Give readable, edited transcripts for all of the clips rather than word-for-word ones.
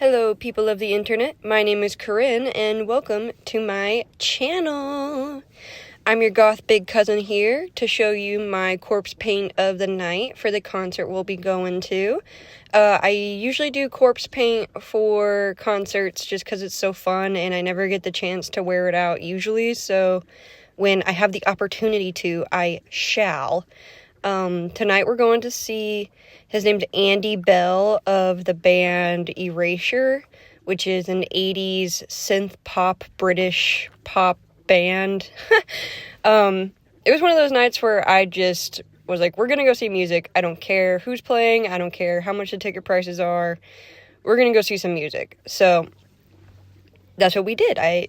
Hello, people of the internet. My name is Corinne, and welcome to my channel. I'm your goth big cousin here to show you my corpse paint of the night for the concert we'll be going to. I usually do corpse paint for concerts just because it's so fun, and I never get the chance to wear it out usually, so when I have the opportunity to, I shall. Tonight we're going to see, his name's Andy Bell of the band Erasure, which is an 80s synth pop, British pop band. It was one of those nights where I just was like, we're gonna go see music. I don't care who's playing. I don't care how much the ticket prices are. We're gonna go see some music. So that's what we did. I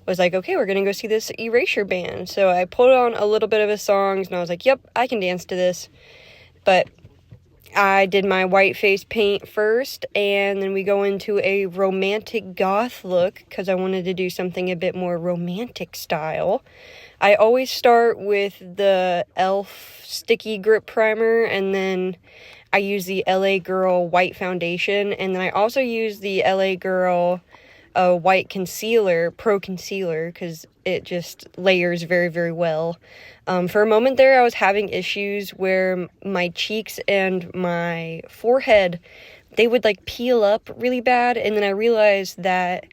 was like, okay, we're gonna go see this Erasure band. So I pulled on a little bit of his songs, and I was like, yep, I can dance to this. But I did my white face paint first, and then we go into a romantic goth look, because I wanted to do something a bit more romantic style. I always start with the e.l.f. sticky grip primer, and then I use the LA Girl white foundation, and then I also use the LA Girl white concealer, pro concealer, because it just layers very, very well. For a moment there, I was having issues where my cheeks and my forehead, they would like peel up really bad, and then I realized that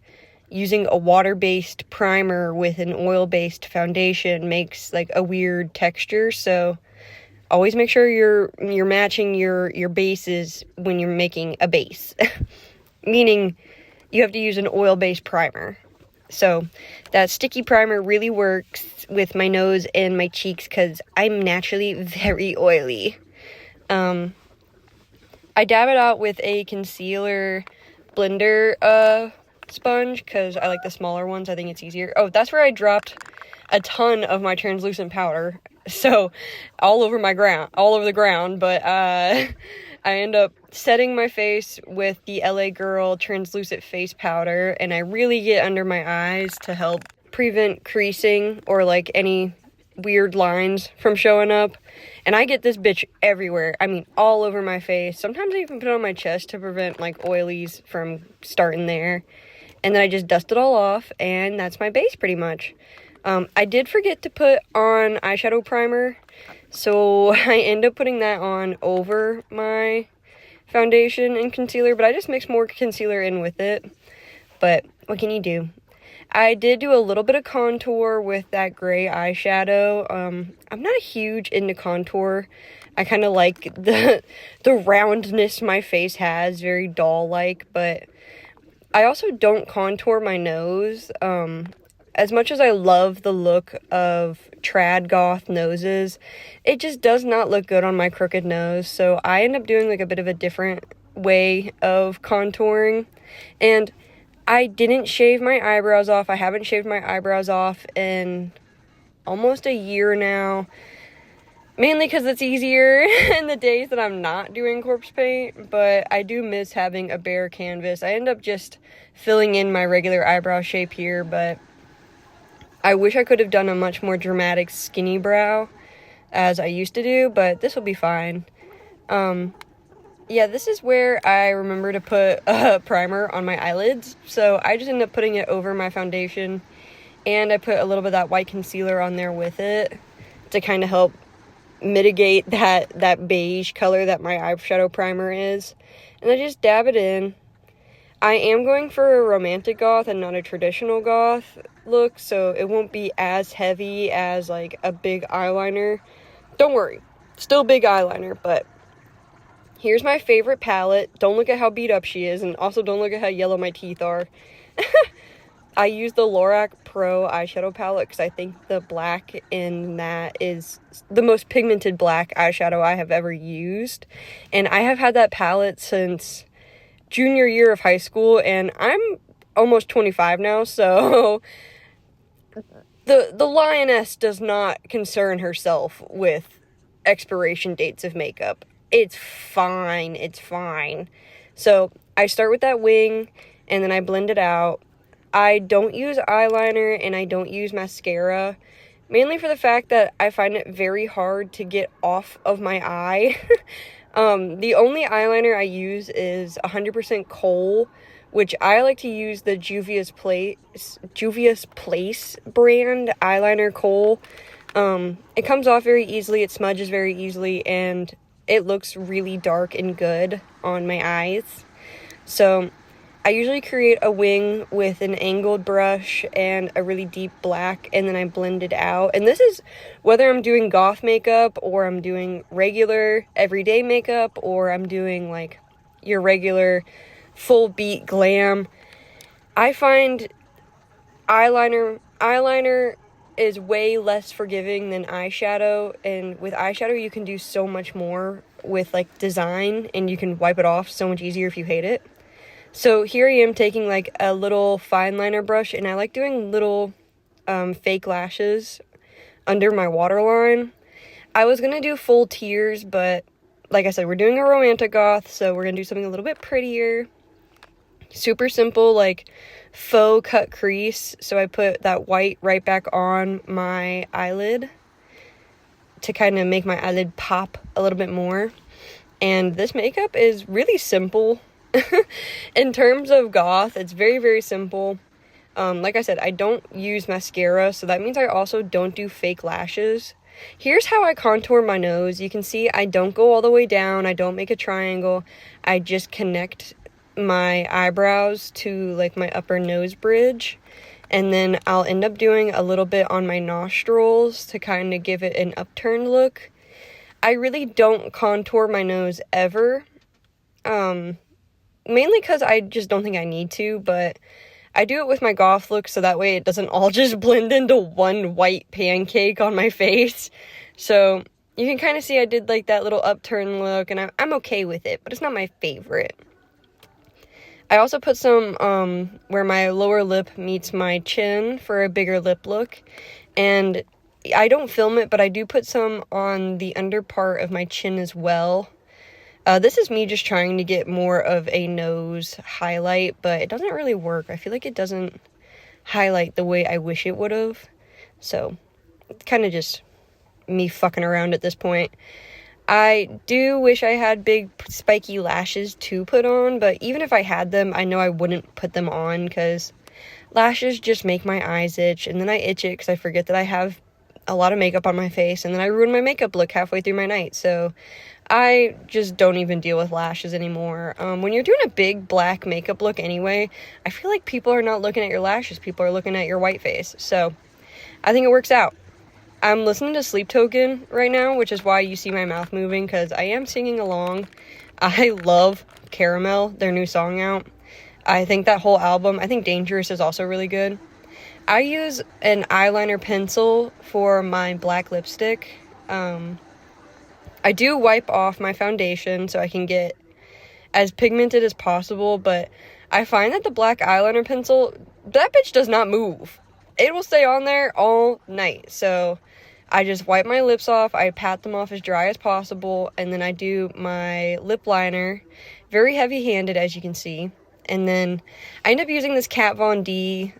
using a water-based primer with an oil-based foundation makes like a weird texture, so always make sure you're matching your bases when you're making a base. Meaning you have to use an oil-based primer. So that sticky primer really works with my nose and my cheeks because I'm naturally very oily. I dab it out with a concealer blender sponge because I like the smaller ones. I think it's easier. Oh, that's where I dropped a ton of my translucent powder. So all over the ground, but I end up setting my face with the LA Girl translucent face powder, and I really get under my eyes to help prevent creasing or like any weird lines from showing up. And I get this bitch everywhere. I mean, all over my face. Sometimes I even put it on my chest to prevent like oilies from starting there. And then I just dust it all off, and that's my base pretty much. I did forget to put on eyeshadow primer, so I end up putting that on over my foundation and concealer, but I just mix more concealer in with it. But what can you do? I did do a little bit of contour with that gray eyeshadow. I'm not a huge into contour. I kind of like the roundness my face has, very doll-like, but I also don't contour my nose. As much as I love the look of trad goth noses, it just does not look good on my crooked nose, so I end up doing like a bit of a different way of contouring. And I didn't shave my eyebrows off. I haven't shaved my eyebrows off in almost a year now, mainly because it's easier in the days that I'm not doing corpse paint, but I do miss having a bare canvas. I end up just filling in my regular eyebrow shape here, but I wish I could have done a much more dramatic skinny brow as I used to do, but this will be fine. Yeah, this is where I remember to put a primer on my eyelids, so I just ended up putting it over my foundation, and I put a little bit of that white concealer on there with it to kind of help mitigate that beige color that my eyeshadow primer is, and I just dab it in. I am going for a romantic goth and not a traditional goth look, so it won't be as heavy as like a big eyeliner. Don't worry, still big eyeliner, but here's my favorite palette. Don't look at how beat up she is, and also don't look at how yellow my teeth are. I use the Lorac Pro eyeshadow palette because I think the black in that is the most pigmented black eyeshadow I have ever used, and I have had that palette since junior year of high school, and I'm almost 25 now, so the lioness does not concern herself with expiration dates of makeup. It's fine. So I start with that wing, and then I blend it out. I don't use eyeliner, and I don't use mascara, mainly for the fact that I find it very hard to get off of my eye. The only eyeliner I use is 100% Kohl, which I like to use the Juvia's Place brand eyeliner kohl. It comes off very easily, it smudges very easily, and it looks really dark and good on my eyes. So I usually create a wing with an angled brush and a really deep black, and then I blend it out. And this is whether I'm doing goth makeup, or I'm doing regular everyday makeup, or I'm doing like your regular full beat glam. I find eyeliner is way less forgiving than eyeshadow, and with eyeshadow you can do so much more with like design, and you can wipe it off so much easier if you hate it. So here I am taking like a little fine liner brush, and I like doing little fake lashes under my waterline. I was gonna do full tears, but like I said, we're doing a romantic goth, so we're gonna do something a little bit prettier. Super simple, like faux cut crease. So I put that white right back on my eyelid to kind of make my eyelid pop a little bit more. And this makeup is really simple. In terms of goth, it's very, very simple. Like I said, I don't use mascara, so that means I also don't do fake lashes. Here's how I contour my nose. You can see I don't go all the way down. I don't make a triangle. I just connect my eyebrows to like my upper nose bridge, and then I'll end up doing a little bit on my nostrils to kind of give it an upturned look. I really don't contour my nose ever. Mainly because I just don't think I need to, but I do it with my goth look so that way it doesn't all just blend into one white pancake on my face. So you can kind of see I did like that little upturn look, and I'm okay with it, but it's not my favorite. I also put some where my lower lip meets my chin for a bigger lip look, and I don't film it, but I do put some on the under part of my chin as well. This is me just trying to get more of a nose highlight, but it doesn't really work. I feel like it doesn't highlight the way I wish it would have. So, it's kind of just me fucking around at this point. I do wish I had big spiky lashes to put on, but even if I had them, I know I wouldn't put them on because lashes just make my eyes itch, and then I itch it because I forget that I have a lot of makeup on my face, and then I ruin my makeup look halfway through my night. So I just don't even deal with lashes anymore. When you're doing a big black makeup look anyway, I feel like people are not looking at your lashes. People are looking at your white face. So I think it works out. I'm listening to Sleep Token right now, which is why you see my mouth moving, because I am singing along. I love Caramel, their new song out. I think that whole album, I think Dangerous is also really good. I use an eyeliner pencil for my black lipstick. I do wipe off my foundation so I can get as pigmented as possible, but I find that the black eyeliner pencil, that bitch does not move. It will stay on there all night. So I just wipe my lips off, I pat them off as dry as possible, and then I do my lip liner, very heavy-handed as you can see, and then I end up using this Kat Von D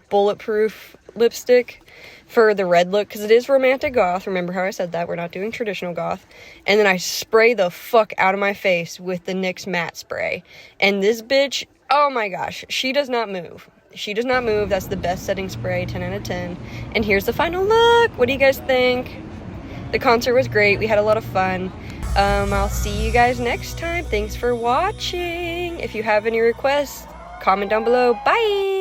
bulletproof lipstick for the red look, because it is romantic goth. Remember how I said that? We're not doing traditional goth. And then I spray the fuck out of my face with the NYX matte spray. And this bitch, oh my gosh, she does not move. She does not move. That's the best setting spray, 10 out of 10. And here's the final look. What do you guys think? The concert was great. We had a lot of fun. I'll see you guys next time. Thanks for watching. If you have any requests, comment down below. Bye!